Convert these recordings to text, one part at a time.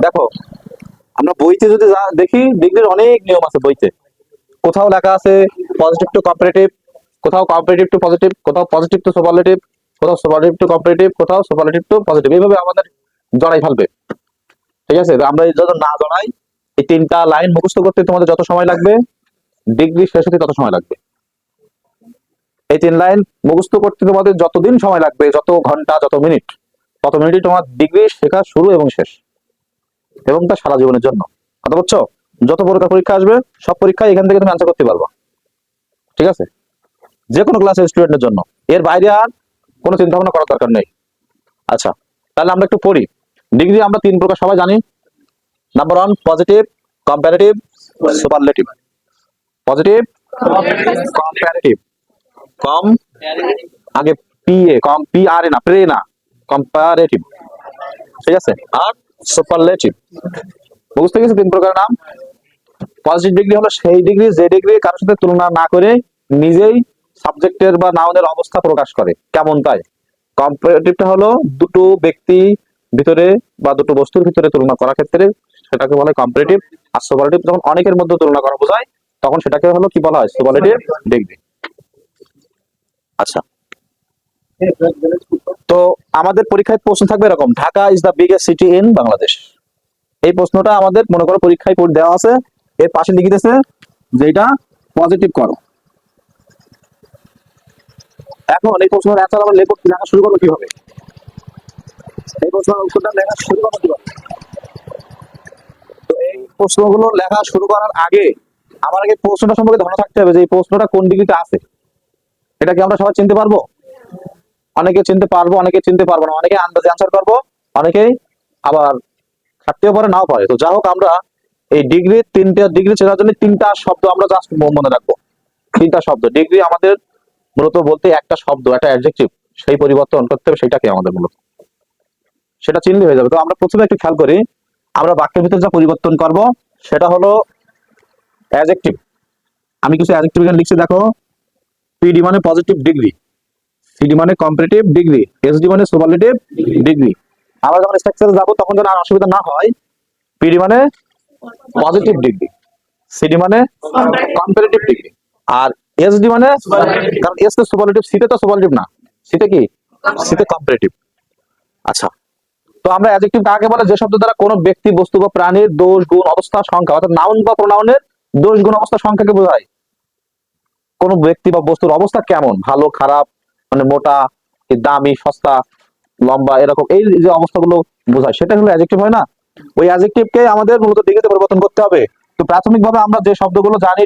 দেখো আমরা বইতে যদি দেখি ডিগ্রির অনেক নিয়ম আছে বইতে। কোথাও লেখা আছে পজিটিভ টু কম্পারেটিভ, কোথাও কম্পারেটিভ টু পজিটিভ, কোথাও পজিটিভ টু সুপারলেটিভ, কোথাও সুপারলেটিভ টু কম্পারেটিভ, কোথাও সুপারলেটিভ টু পজিটিভ, এইভাবে আমাদের জড়াই ফেলবে। ঠিক আছে, আমরা যত না জড়াই, এই তিনটা লাইন মুখস্থ করতে তোমাদের যত সময় লাগবে, ডিগ্রি শেষ হতে তত সময় লাগবে। এই তিন লাইন মুখস্থ করতে তোমাদের যতদিন সময় লাগবে, যত ঘন্টা, যত মিনিট, তত মিনিটই তোমার ডিগ্রি শেখা শুরু এবং শেষ, এবং তা সারা জীবনের জন্য। কথা বলছো? যত প্রকার পরীক্ষা আসবে সব পরীক্ষায় এখান থেকে তুমি আনসার করতে পারবা। ঠিক আছে, যে কোনো ক্লাসের স্টুডেন্টের জন্য, এর বাইরে আর কোনো চিন্তা ভাবনা করার দরকার নেই। আচ্ছা, তাহলে আমরা একটু পড়ি। ডিগ্রি আমরা তিন প্রকার সবাই জানি। Number one, positive, comparative, superlative. Positive, comparative, কম আগে পি আর এ না, প্রে না, কম্পারেটিভ। ঠিক আছে, আর সুপারলেটিভ। বুঝতে গেছে তিন প্রকার নাম। পজিটিভ ডিগ্রি হলো সেই ডিগ্রি যে ডিগ্রি কারোর সাথে তুলনা না করে নিজেই সাবজেক্টের বা নাউনের অবস্থা প্রকাশ করে, কেমন তাই। কম্পারেটিভটা হলো দুটো ব্যক্তি ভিতরে বা দুটো বস্তুর ভিতরে তুলনা করার ক্ষেত্রে সেটাকে বলা হয় কম্পারেটিভ। আর সুপারলেটিভ যখন অনেকের মধ্যে তুলনা করা বোঝায় তখন সেটাকে হলো কি বলা হয়, সুপারলেটিভ ডিগ্রি। আচ্ছা, তো আমাদের পরীক্ষায় প্রশ্ন থাকবে এরকম, Dhaka is the biggest city in Bangladesh. এই প্রশ্নটা আমাদের মনে করো পরীক্ষায় দেওয়া আছে, এর পাশে লিখিতেছে যে এটা পজিটিভ করো। এখন এই প্রশ্নের অ্যান্সার আমরা লেখা শুরু করবো কিভাবে? এই প্রশ্নের উত্তরটা লেখা শুরু করবো কিভাবে? তো এই প্রশ্নগুলো লেখা শুরু করার আগে আমার আগে প্রশ্নটা সম্পর্কে ধারণা থাকতে হবে যে এই প্রশ্নটা কোন ডিগ্রিতে আছে। এটা কি আমরা সবাই চিনতে পারবো? অনেকে চিনতে পারবো, অনেকে চিনতে পারবো না, অনেকে আন্দাজে অ্যান্সার করবো, অনেকেই আবার থাকতেও পারে, নাও পারে। তো যাই হোক, আমরা এই তিনটা ডিগ্রি চেনার জন্য তিনটা শব্দ আমরা জাস্ট মনে রাখবো। তিনটা শব্দ ডিগ্রি আমাদের মূলত বলতে একটা শব্দ, একটা অ্যাডজেক্টিভ, সেই পরিবর্তন করতে হবে, সেটাকে আমাদের মূলত সেটা চিনলে হয়ে যাবে। তো আমরা প্রথমে একটু খেয়াল করি, আমরা বাক্যের ভিতরে যা পরিবর্তন করব সেটা হলো অ্যাডজেক্টিভ। আমি কিছু অ্যাডজেক্টিভ এখানে লিখছি, দেখো। পিডি মানে পজিটিভ ডিগ্রি, সিডি মানে কম্পারেটিভ ডিগ্রি, এসডি মানে সুপারলেটিভ ডিগ্রি। আমরা যখন স্ট্রাকচারে যাব তখন যেন আর অসুবিধা না হয়, পিডি মানে পজিটিভ ডিগ্রি, সিডি মানে কম্পারেটিভ ডিগ্রি, আর এসডি মানে, কারণ এস তো সুপারলেটিভ, সিতে তো সুপারলেটিভ না, সিতে কি, সিতে কম্পারেটিভ। আচ্ছা, তো আমরা অ্যাডজেক্টিভ কাকে বলে? যে শব্দ দ্বারা কোনো ব্যক্তি, বস্তু বা প্রাণীর দোষ, গুণ, অবস্থা, সংখ্যা, অর্থাৎ নাউন বা প্রোনাউনের দোষ, গুণ, অবস্থা, সংখ্যাকে বোঝায়। কোন ব্যক্তি বা বস্তুর অবস্থা কেমন, ভালো, খারাপ, মানে মোটা, দামি, সস্তা, লম্বা, এরকম এই যে অবস্থাগুলো বোঝায়, সেটা হলো অ্যাডজেক্টিভ, হয় না? ওই অ্যাডজেক্টিভকে আমাদের মূলত ডিগ্রিতে পরিবর্তন করতে হবে। তো প্রাথমিকভাবে আমরা যে শব্দগুলো জানি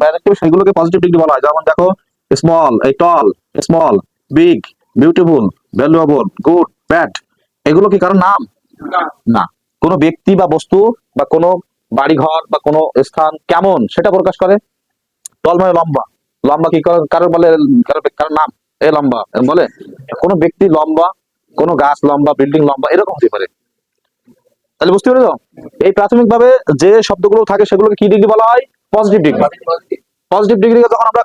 অ্যাডজেক্টিভ, সেগুলোকে পজিটিভ ডিগ্রি বলা হয়। যেমন দেখো, স্মল, এই tall, small, big, beautiful, valuable, good, bad, এগুলো কি কারণ নাম? না, কোনো ব্যক্তি বা বস্তু বা কোনো বাড়িঘর বা কোনো স্থান কেমন সেটা প্রকাশ করে। টল মানে লম্বা, লম্বা কি কারোর বলে, কারোর নাম এ লম্বা বলে? কোনো ব্যক্তি লম্বা, কোনো গাছ লম্বা, বিল্ডিং লম্বা, এরকম হতে পারে। তাহলে বুঝতে পেরেছো, এই প্রাথমিক ভাবে যে শব্দগুলো থাকে সেগুলোকে কি ডিগ্রি বলা হয়? Positive degree. পজিটিভ ডিগ্রিকে যখন আমরা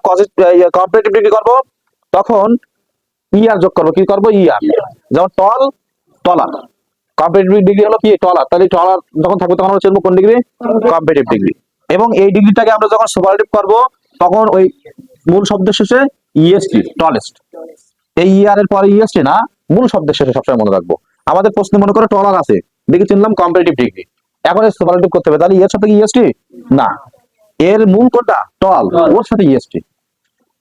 কম্পারেটিভ ডিগ্রি করব তখন ইয়ার যোগ করবো। কি করবো? ইয়ার। যেমন টল, টলার। কম্পারেটিভ ডিগ্রি হলো কি? টলার। তাহলে টলার যখন থাকবে তখন আমরা চিনবো কোন ডিগ্রি? Comparative degree. এবং এই ডিগ্রিটাকে আমরা যখন সুপারলেটিভ করব তখন ওই মূল শব্দের শেষে ইএসটি, টলেস্ট, এই ইয়ার এর পরে ইএসটি না, মূল শব্দের শেষে সবসময় মনে রাখবো। আমাদের প্রশ্নে মনে করো টলার আছে, দেখে চিনলাম কম্পারেটিভ ডিগ্রি, এখন সুপারলেটিভ করতে হবে, তাহলে এর সাথে ইএসটি না, এর মূল কোনটা? টল, ওর সাথে ইএসটি।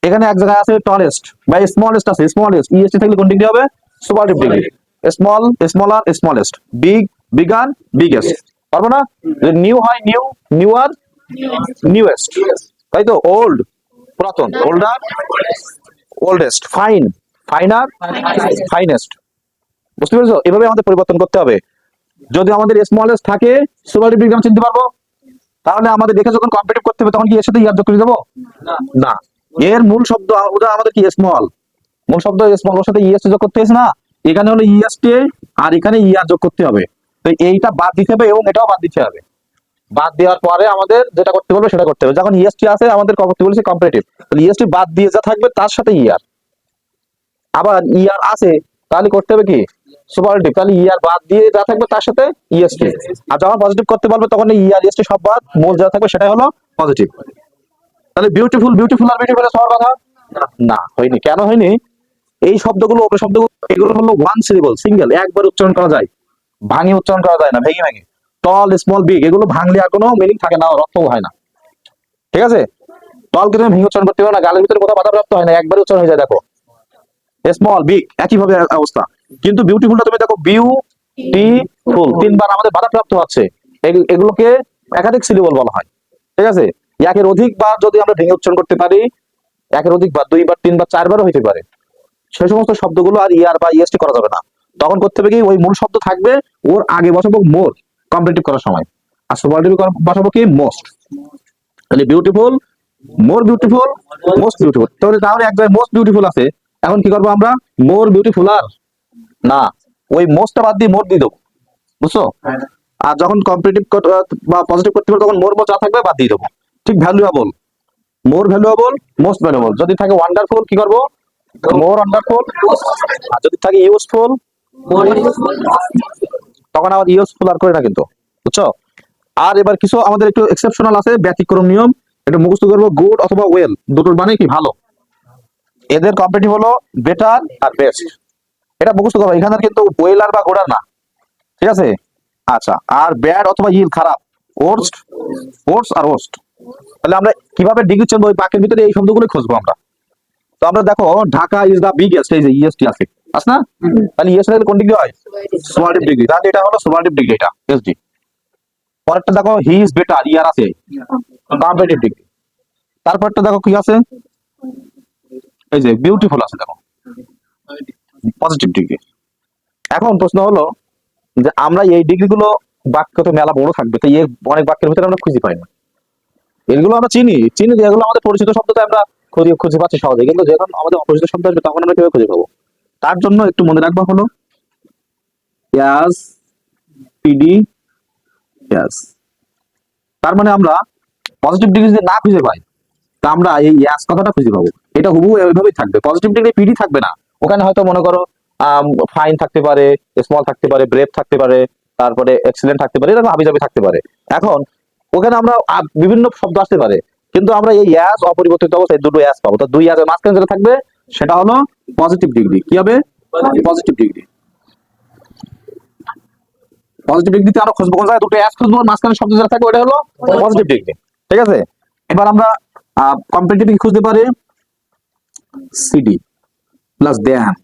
এখানে এক জায়গায় আছে টলেস্ট বা স্মলেস্ট আছে, স্মলেস্ট, ইএসটি থাকলে কোন ডিগ্রি হবে? Superlative degree. Small, smaller, smallest, big, bigger, biggest. পারবো না? নিউ হয় নিউ, নিউয়ার, নিউয়েস্ট, তাই তো? ওল্ড, পুরাতন, older, oldest, fine, finer, finest. বুঝতে পেরেছো? এভাবে আমাদের পরিবর্তন করতে হবে। যদি আমাদের স্মলেস্ট থাকে, সুপারলেটিভ ডিগ্রি আমরা চিনতে পারবো। তাহলে আমাদের দেখে যখন কম্পিটিভ করতে হবে তখন কি এর সাথে ইয়ার যোগ করে দেবো? না, এর মূল শব্দ ওটা আমাদের কি? স্মল, মূল শব্দ স্মল, ওর সাথে ইএসটি যোগ করতে হয়েছে না, এখানে হলো ইএসটি আর এখানে ইয়ার যোগ করতে হবে। তো এইটা বাদ দিতে হবে এবং এটাও বাদ দিতে হবে। বাদ দেওয়ার পরে আমাদের যেটা করতে বলবে সেটা করতে হবে। যখন ইএসটি আছে আমাদের করতে বলেছে কম্পারেটিভ, তাহলে ইএসটি বাদ দিয়ে যা থাকবে তার সাথে ইয়ার, আবার ইয়ার আছে তাহলে করতে হবে কি? সুপারলেটিভ, তাহলে ইয়ার বাদ দিয়ে যা থাকবে তার সাথে ইএসটি। আর যখন পজিটিভ করতে পারবে তখন ইয়ার ইএসটি সব বাদ, মোল যা থাকবে সেটাই হলো পজিটিভ। তাহলে বিউটিফুল, বিউটিফুল আর বিউটিফুল সবার কথা না, হয়নি। কেন হয়নি? এই শব্দগুলো, ওপরে শব্দগুলো, এগুলো হলো ওয়ান সিলেবল, সিঙ্গেল, একবার উচ্চারণ করা যায়, ভাঙে উচ্চারণ করা যায় না, ভেঙে ভেঙে। টল, স্মল, বিগ এগুলো ভাঙলে আর কোনো মিনিং থাকে না, অর্থও হয় না। ঠিক আছে? টল কিন্তু ভেঙে উচ্চারণ করতে পারো না, গালের ভিতরে কোথাও বাধাপ্রাপ্ত হয় না, একবার উচ্চারণ হয়ে যায়। দেখো স্মল, বিগ একই ভাবে অবস্থা। কিন্তু বিউটিফুলটা তুমি দেখো, বিউটিফুল তিনবার আমাদের বাধাপ্রাপ্ত হচ্ছে। এগুলোকে একাধিক সিলেবল বলা হয়। ঠিক আছে? একের অধিক বার যদি আমরা ভেঙে উচ্চারণ করতে পারি, একের অধিক বার, দুইবার, তিনবার, চারবারও হইতে পারে, সেই সমস্ত শব্দগুলো আর ইয়ার বা ইএসটি করা যাবে না। তখন করতে হবে কি, ওই মূল শব্দ থাকবে, ওর আগে বসাবো মোর, কম্পারেটিভ করার সময়। আর সুপারলেটিভ বসাবো কি, মোস্ট। তাহলে beautiful, more beautiful, most beautiful. তাহলে এক জায়গায় মোস্ট বিউটিফুল আছে, এখন কি করবো আমরা, মোর বিউটিফুল আর না, ওই মোস্টটা বাদ দিয়ে মোর দিয়ে দেবো, বুঝছো? আর যখন কম্পারেটিভ বা পজিটিভ করতে পারবো, তখন মোর মোর যা থাকবে বাদ দিয়ে দেবো। ঠিক valuable, more valuable, most valuable. যদি থাকে ওয়ান্ডারফুল, কি করবো, মোর ওয়ান্ডারফুল। আর যদি থাকে ইউজফুল, তখন আবার ইউজফুল আর করে না কিন্তু, বুঝছো? আর এবার কিছু আমাদের একটু এক্সেপশনাল আছে, ব্যতিক্রম নিয়ম, এটা মুখস্থ করবো। গুড অথবা ওয়েল দুটোর মানে কি, ভালো। এদের কম্পারেটিভ হলো বেটার আর বেস্ট, এটা মুখস্থ করবো। এখানে কিন্তু ওয়েল আর বা গুড আর না, ঠিক আছে? আচ্ছা, আর ব্যাড অথবা ইল, খারাপ, ওর্স্ট, ওর্স আর ওর্স্ট। তাহলে আমরা কিভাবে ডিগ্রি চিনবো, ওই বাক্যের ভিতরে এই শব্দগুলো খুঁজবো আমরা। তো আমরা দেখো, ঢাকা ইজ দা বিগেস্ট, এই যে ইএসটি আছে, আছে না? তাহলে ইএস এর কোন ডিগ্রি হয়, সুপারলেটিভ ডিগ্রি। তাহলে এটা হলো সুপারলেটিভ ডিগ্রি, এটা এসডি। পরেরটা দেখো, হি ইজ বেটার, ইয়ার আছে, কম্পারেটিভ ডিগ্রি। তারপরটা দেখো কি আছে, এই যে বিউটিফুল আছে, দেখো পজিটিভ ডিগ্রি। এখন প্রশ্ন হলো যে আমরা এই ডিগ্রি গুলো, বাক্য তো মেলা বড় থাকবে, তো এই অনেক বাক্যের ভিতরে আমরা খুঁজে পাই না। এগুলো আমরা চিনি চিনি, যেগুলো আমাদের পরিচিত শব্দটা আমরা খুঁজে পাচ্ছি সহজে, কিন্তু যখন আমাদের অপরিচিত শব্দ আসবে তখন আমরা কিভাবে খুঁজে পাবো? তার জন্য একটু মনে রাখবা হলো ইয়াস, পিডি, ইয়াস। তার মানে আমরা পজিটিভ ডিগ্রি যদি না খুঁজে পাই, তা আমরা এই ইয়াস কথাটা খুঁজে পাবো। এটা হুবহু এইভাবেই থাকবে, পজিটিভ ডিগ্রি পিডি থাকবে না। ওখানে হয়তো মনে করো ফাইন থাকতে পারে, স্মল থাকতে পারে, ব্রেভ থাকতে পারে, তারপরে এক্সিলেন্ট থাকতে পারে, এরকম হাবিজাবি থাকতে পারে। এখন ওখানে আমরা বিভিন্ন শব্দ আসতে পারে, কিন্তু আমরা এই ইয়াস অপরিবর্তিত অবস্থায় দুটো ইয়াস পাবো। তো দুই ইয়াসের মাঝখানে যেটা থাকবে সেটা হলো পজিটিভ ডিগ্রি। কি হবে, পজিটিভ ডিগ্রি। পজিটিভ ডিগ্রিতে আমরা খুঁজবো কোন জায়গায়, দুটো ইয়াস খুঁজবো, মাঝখানে শব্দ যেটা থাকবে ওটা হলো পজিটিভ ডিগ্রি। ঠিক আছে? এবার আমরা কম্পারেটিভ খুঁজতে পারি সিডি প্লাস দেয়ান।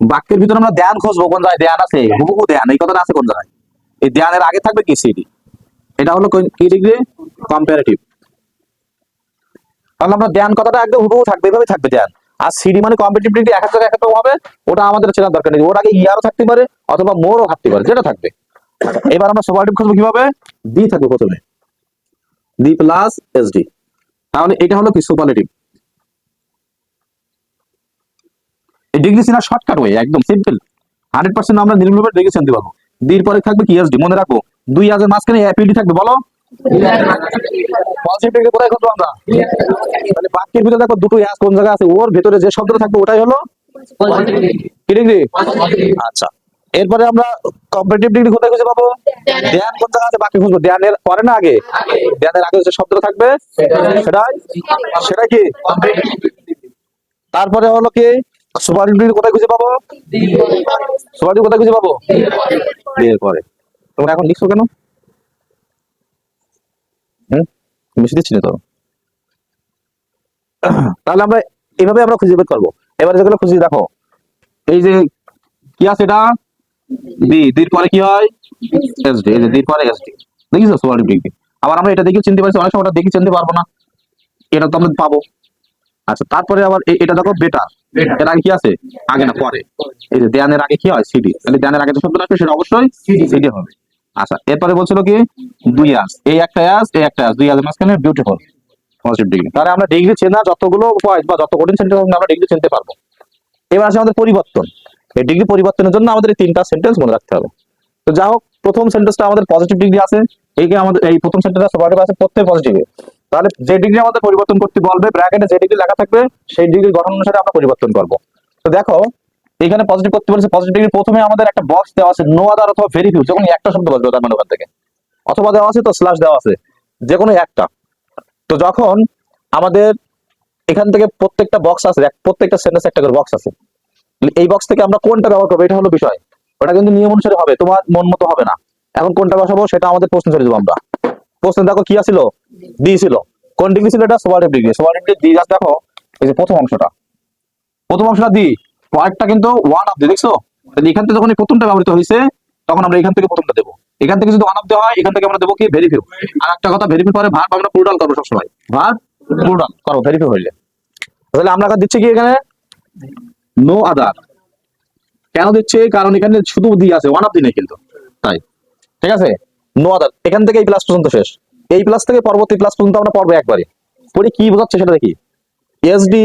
বাক্যের ভিতরে আমরা দেয়ান খুঁজবো, কোন জায়গায় দেয়ান আছে, হুবহু দেয়ান, এই কথাটা আছে কোন জায়গায়, এই দেয়ানের আগে থাকবে কি, সিডি। এটা হলো কি ডিগ্রি, কম্পারেটিভ। তাহলে আমরা দেয়ান কথাটা একদম হুবহু থাকবে, এভাবে থাকবে দেয়ান। আর সিডি মানে কম্পারেটিভ ডিগ্রি, এক এক জায়গায় এক এক রকম হবে, ওটা আমাদের চেনার দরকার নেই। ওর আগে ইয়ারও থাকতে পারে অথবা মোরও থাকতে পারে, যেটা থাকবে। এবার আমরা সুপারলেটিভ খুঁজবো কিভাবে, ডি থাকবে প্রথমে, ডি প্লাস এসডি। তাহলে এটা হলো কি, সুপারলেটিভ। এই ডিগ্রি চেনার শর্টকাট ওয়ে, একদম সিম্পল, 100% আমরা নির্ভুলভাবে ডিগ্রি চিনতে পারবো। ডির পরে থাকবে কি, এসডি। মনে রাখবো, দুই আজের মাঝখানে এপিডি থাকবে, বলো পজিটিভ ডিগ্রি কোথায় খুঁজবো আমরা, তাহলে বাক্যের ভিতরে দেখো দুটো এস কোন জায়গায় আছে, ওর ভিতরে যে শব্দটা থাকবে ওটাই হলো কি ডিগ্রি। আচ্ছা, এরপরে আমরা কম্পারেটিভ ডিগ্রি কোথায় খুঁজে পাবো, দেয়ান কোন জায়গায় আছে, বাক্যে খুঁজবো, দেয়ানের পরে না আগে, দেয়ানের আগে যে শব্দটা থাকবে সেটাই সেটাই কি। তারপরে হলো কি, সুপারলেটিভ ডিগ্রি কোথায় খুঁজে পাবো, সুপারলেটিভ কোথায় খুঁজে পাবো, এর পরে। তোমরা এখন লিখছো কেন, মিশে দিচ্ছি না তো। তাহলে আমরা এইভাবে আমরা খুঁজে বের করবো। এবারে যেগুলো খুঁজে দেখো, এই যে কি আছে, এটা ডি, ডির পরে কি হয়, এসডি, এই যে ডির পরে এসডি, দেখিছো সুপারলেটিভ ডিগ্রি। আবার আমরা এটা দেখে চিনতে পারছি, অনেক সময় এটা দেখে চিনতে পারবো না, এটা তো আমরা পাবো। আচ্ছা, তারপরে আবার এটা দেখো বেটার, এর আগে কি আছে, আগে না পরে, এই যে দেয়ানের আগে কি হয়, সিডি, তাহলে দেয়ানের আগে যে শব্দটা আসবে সেটা অবশ্যই সিডি হবে। আচ্ছা, এরপরে বলছিল কি, দুই আস, এই একটা আস, এই একটা আস, দুই আস মাঝখানে বিউটিফুল, পজিটিভ ডিগ্রি। তাহলে আমরা ডিগ্রি চেনা যতগুলো পয়েন্ট বা যত কঠিন সেন্টেন্স আমরা ডিগ্রি চিনতে পারবো। এবার আছে আমাদের পরিবর্তন। এই ডিগ্রি পরিবর্তনের জন্য আমাদের এই তিনটা সেন্টেন্স মনে রাখতে হবে। তো যা হোক, প্রথম সেন্টেন্সটা আমাদের পজিটিভ ডিগ্রি আছে, আমাদের এই প্রথম সেন্টেন্সটা সুপারলেটিভ আছে, প্রত্যেক পজিটিভে। তাহলে যে ডিগ্রি আমাদের পরিবর্তন করতে বলবে, ব্র্যাকেটে যে ডিগ্রি লেখা থাকবে সেই ডিগ্রির গঠন অনুসারে আমরা পরিবর্তন করব। তো দেখো, এখানে পজিটিভ করতে বলেছে, পজিটিভ ডিগ্রি প্রথমে আমাদের একটা বক্স দেওয়া আছে নো আদার অথবা ভেরি ফিউ, যখন একটা শব্দ বসবে তার মানে ওখান থেকে, অথবা দেওয়া আছে তো স্ল্যাশ দেওয়া আছে, যে কোনো একটা। তো যখন আমাদের এখান থেকে প্রত্যেকটা বক্স আছে, প্রত্যেকটা সেন্টেন্স একটা করে বক্স আছে, এই বক্স থেকে আমরা কোনটা ব্যবহার করবো এটা হলো বিষয়। ওটা কিন্তু নিয়ম অনুসারে হবে, তোমার মন মতো হবে না। এখন কোনটা বসাবো সেটা আমাদের প্রশ্ন চলে যাবো আমরা। প্রশ্ন দেখো কি আছিল, দিয়েছিল কোন ডিগ্রি ছিল, এটা superlative degree. Superlative degree just দেখো এই যে প্রথম অংশটা, প্রথম অংশটা দি, পরেরটা কিন্তু ওয়ান অফ দি, দেখছো? তাহলে এখান থেকে যখন এই প্রথমটা ব্যবহৃত হয়েছে তখন আমরা এখান থেকে প্রথমটা দেবো। এখান থেকে যদি ওয়ান অফ দেওয়া হয় এখান থেকে আমরা দেবো কি ভেরিফিউ। আর একটা কথা, ভেরিফিউ পরে ভার্ব আমরা প্লুরাল করবো সবসময়, ভার্ব প্লুরাল করো ভেরিফিউ হইলে। তাহলে আমরা দিচ্ছি কি এখানে নো আদার, কেন দিচ্ছে? কারণ এখানে শুধু দি আছে, ওয়ান অফ দি নেই কিন্তু, তাই। ঠিক আছে, নো আদার, এখান থেকে এই প্লাস পর্যন্ত শেষ, এই প্লাস থেকে পরবর্তী প্লাস পর্যন্ত আমরা পড়বো একবারে। পরে কি বোঝাচ্ছে সেটা দেখি। এসডি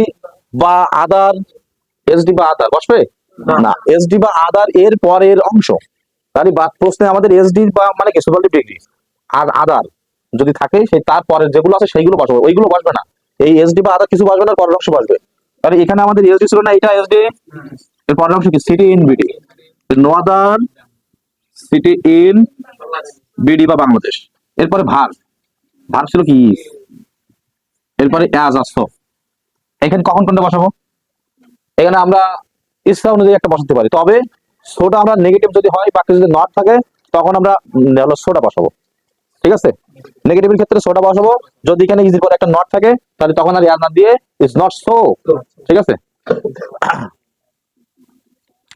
বা আদার, এসডি বা আদার বসবে না, এসডি বা আদার এর পরের অংশ। তাহলে প্রশ্নে আমাদের এসডি বা মানে কি সুপারলেটিভ ডিগ্রি আর আদার যদি থাকে সেই তার পরের যেগুলো আছে সেইগুলো বসবে, ওইগুলো বসবে না। এই এসডি বা আদার কিছু বসবে না, পরের অংশ বসবে। তাহলে এখানে আমাদের এসডি ছিল না, এটা এসডি, এর পরের অংশ কি city in BD, no other city in BD বা বাংলাদেশ। এরপরে ভার, ভার ছিল কি, এরপরে অ্যাজ আসো। এখানে কখন কোনটা বসাবো? এখানে আমরা ইচ্ছা অনুযায়ী একটা বসাতে পারি, তবে সোটা আমরা নেগেটিভ যদি হয় বা যদি নট থাকে তখন আমরা হলো সোটা বসাবো। ঠিক আছে, নেগেটিভের ক্ষেত্রে সোটা বসাবো। যদি এখানে ইজির পরে একটা নট থাকে তাহলে তখন আর ইয়ার না দিয়ে ইজ নট সো। ঠিক আছে,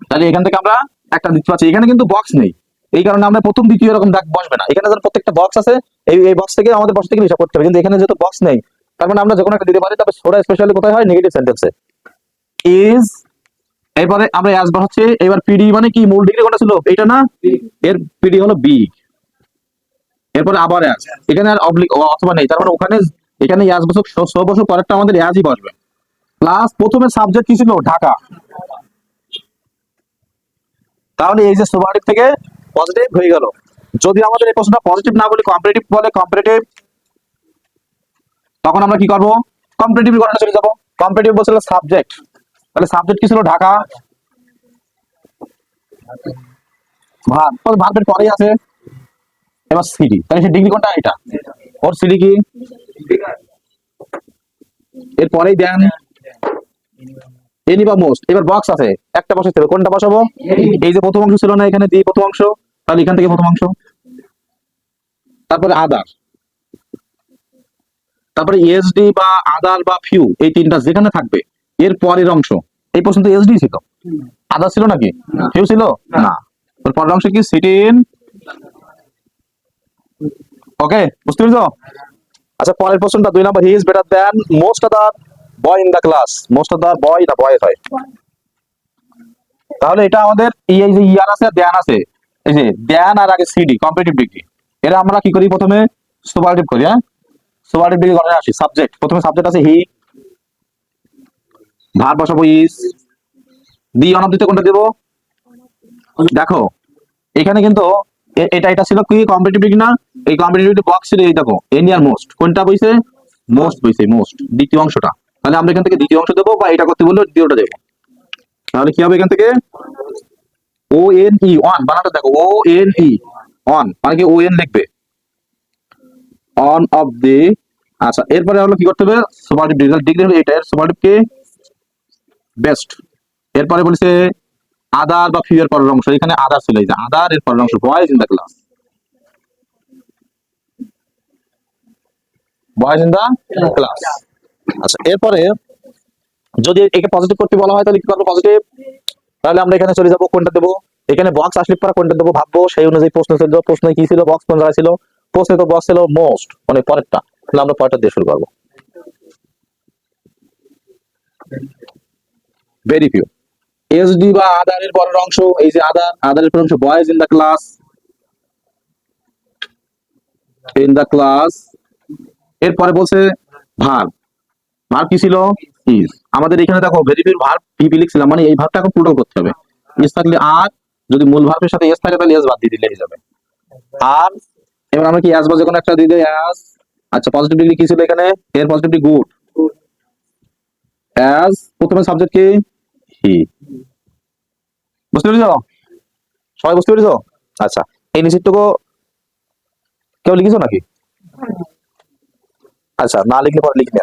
তাহলে এখান থেকে আমরা একটা দিতে পারছি। এখানে কিন্তু বক্স নেই, এই কারণে আমরা প্রথম দ্বিতীয় এরকম দাগ বসবে না। এখানে যেন প্রত্যেকটা বক্স আছে, এই বক্স থেকে আমাদের বক্স থেকে হিসাব করতে হবে, কিন্তু এখানে যেহেতু বক্স নেই তার মানে আমরা যে কোনো একটা দিতে পারি। তবে সোটা স্পেশালি কোথায় হয়, নেগেটিভ সেন্টেন্সে। ইজ, এরপরে আমরা অ্যাজ বসাচ্ছি। এবার পিডি মানে কি, মূল ডিগ্রি কোনটা ছিল এটা না, এর পিডি হলো বি। এরপরে আবার অ্যাজ, এখানে আর অবলিক অথবা নেই, তার মানে ওখানে এখানে অ্যাজ বসুক, সো বসুক, পরেরটা আমাদের অ্যাজই বসবে। প্লাস প্রথমে সাবজেক্ট কি ছিল, ঢাকা। তাহলে এই যে সুপারলেটিভ থেকে পজিটিভ হয়ে গেল। যদি আমাদের এই প্রশ্নটা পজিটিভ না বলে কম্পারেটিভ বলে, কম্পারেটিভ, তখন আমরা কি করব, কম্পারেটিভ গণনা চলে যাব। কম্পারেটিভ বলছিল সাবজেক্ট, তাহলে সাবজেক্ট কি ছিল, ঢাকা। ভার্ব, ভার্বের পরেই আছে এবার সিডি, তাহলে সেই ডিগ্রি কোনটা, এটা। ওর সিডি কি, এর পরেই দেন এনি বা মোস্ট। এবার বক্স আছে, একটা বসাতে হবে, কোনটা বসাবো? এই যে প্রথম অংশ ছিল না এখানে দিয়ে প্রথম অংশ, তাহলে এখান থেকে প্রথম অংশ। তারপরে আদার, তারপরে এসডি বা আদার বা ফিউ, এই তিনটা যেখানে থাকবে এর পরের অংশ। এই পর্যন্ত এসডি ছিল, আদার ছিল নাকি, ফিউ ছিল না। এর পরের অংশ কি, সিটি ইন। ওকে, বুঝতে পেরেছো? আচ্ছা, পরের প্রশ্নটা 2 number, he is better than most other boy in the class. Most other boy না বয় হয়, তাহলে এটা আমাদের এই যে ইয়ার আছে দেন আছে, এই যে দেন আর আগে সিডি কম্পারেটিভ ডিগ্রি, এরা আমরা কি করি, প্রথমে সুপারলেটিভ করি। হ্যাঁ, সুপারলেটিভ ডিগ্রি গণনায় আসি। সাবজেক্ট, প্রথমে সাবজেক্ট আছে হি, ভার্ব বসাবো ইজ, দি অন অফ দিতে কোনটা দেবো, দেখো এখানে কিন্তু এটা ছিল কি কম্পারেটিভ ডিগ্রি না, এই কম্পারেটিভ বক্স ছিল, এই দেখো এনি আর মোস্ট, কোনটা বইছে, মোস্ট বইছে, মোস্ট দ্বিতীয় অংশটা। তাহলে আমরা এখান থেকে দ্বিতীয় অংশ দেবো, বা এটা করতে বললে দ্বিতীয়টা দেবো। তাহলে কি হবে, এখান থেকে ও এন ই, অন বানাটা দেখো, ও এন ই, অন মানে কি, ও এন লিখবে, অন অফ দি। আচ্ছা, এরপরে হলো কি করতে হবে, সুপারলেটিভ ডিগ্রি, ডিগ্রি হলো এটা, এর সুপারলেটিভ কে বেস্ট। এরপরে বলেছে আদার বা ফিউ এর পরের অংশ, এখানে আদার ছিল, এই যে আদার এর পরের অংশ, boys in the class, boys in the class. আচ্ছা, এরপরে যদি একে পজিটিভ করতে বলা হয় তাহলে কি করবো, পজিটিভ। তাহলে আমরা এখানে চলে যাবো, কোনটা দেবো, এখানে বক্স আসলে পরে কোনটা দেবো ভাববো, সেই অনুযায়ী প্রশ্ন ছিল, প্রশ্নে কি ছিল, বক্স কোন জায়গায় ছিল, প্রশ্নে তো বক্স ছিল মোস্ট, মানে পরেরটা, তাহলে আমরা পরেরটা দিয়ে শুরু করবো, ভেরি ফিউ। এসডি বা আদার এর পরের অংশ, এই যে আদার, আদারের পরের অংশ boys in the class, in the class. এরপরে বলছে ভার্ব, ভার্ব কি ছিল, ইজ। আমাদের এখানে দেখো ভেরিফিউর ভার্ব পিপি লিখছিলাম, মানে এই ভার্বটা এখন পুরো করতে হবে। ইজ থাকলে আর, যদি মূল ভার্বের সাথে এস থাকে তাহলে এস বাদ দিয়ে দিলেই যাবে। আর এবার আমরা কি অ্যাজ বা যে কোনো একটা দিয়ে দেই, অ্যাজ। আচ্ছা, পজিটিভ ডিগ্রি কি ছিল এখানে, এর পজিটিভ ডিগ্রি গুড, অ্যাজ প্রথমে সাবজেক্ট কি, হি, বুঝতে পেরেছো? সবাই বুঝতে পেরেছো? আচ্ছা, এই নিচেরটুকু কেউ লিখেছো নাকি? আচ্ছা, না লিখলে পরে লিখলে।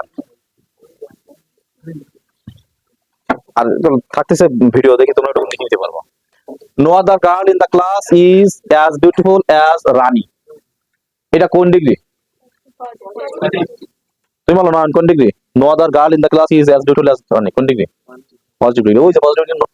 আর থাকতেছে ভিডিও দেখে তোমরা একটু লিখে নিতে পারবো। No other girl in the class is as beautiful as Rani. এটা কোন ডিগ্রি? তুমি বলো না কোন degree? No other girl in the class is as beautiful as Rani, কোন ডিগ্রি? Positive degree. ওই যে পজিটিভ ডিগ্রি।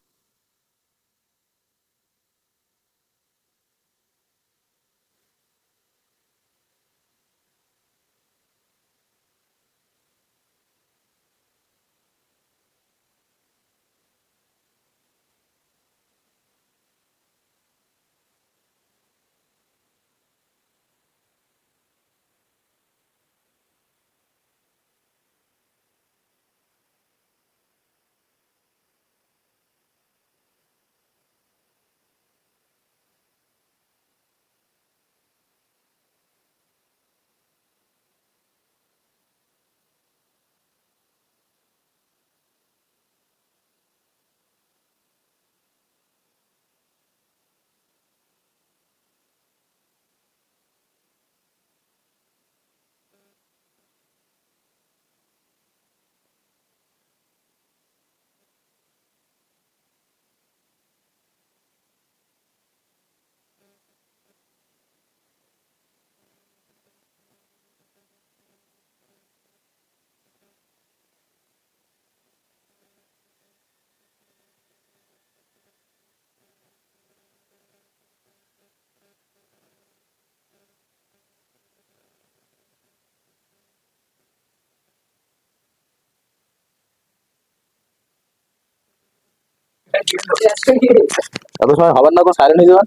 এত সময় হবেন না, সাইলেন্ট হয়ে যাবেন।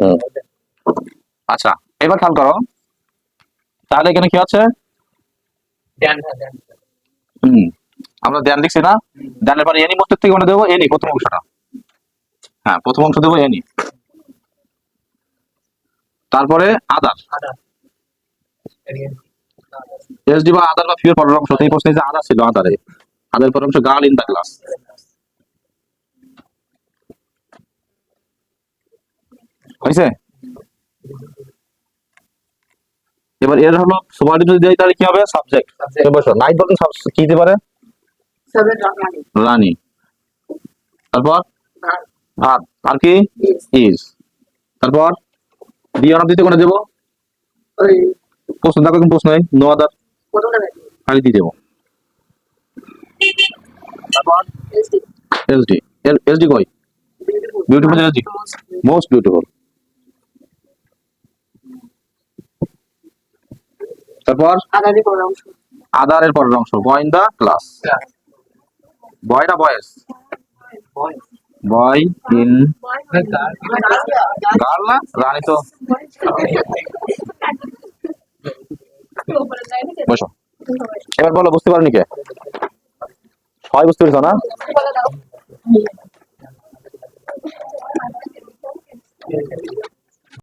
হুম। আচ্ছা, এবার খেয়াল করো, তাহলে এখানে কি আছে? হুম, আমরা দেন লিখছি না? দেনের পরে এনি মস্তিষ্ক থেকে মনে দেবো এনি প্রথম অংশটা। হ্যাঁ, প্রথম অংশ দেবো এনি। তারপরে আদার, এসডি বা আদার বা ফিউর পরের অংশ। এই প্রশ্নে যে আদার ছিল, আদারে আদার পরের অংশ গার্ল ইন দ্য ক্লাস। হয়েছে? এবার এর হলো সুপারলেটিভ যদি দেয় তাহলে কি হবে? সাবজেক্ট। বসো, নাইট বলতে কি দিতে পারে? রানী। তারপর ভাত। আর কি? ইজ। তারপর ডি অনার দিতে কোনে দেবো? প্রশ্ন দেখো, কোন প্রশ্ন? নো আদার, খালি দিয়ে দেবো। তারপর এসডি। এসডি কই? Beautiful SD, most beautiful. তারপর আদারের পরের অংশ বয় ইন দা ক্লাস। বয় না বয়েস? বয় ইন গার্ল না রানী তো। বসো, এবার বলো বুঝতে পারনি কে? সবাই বুঝতে পেরেছো না?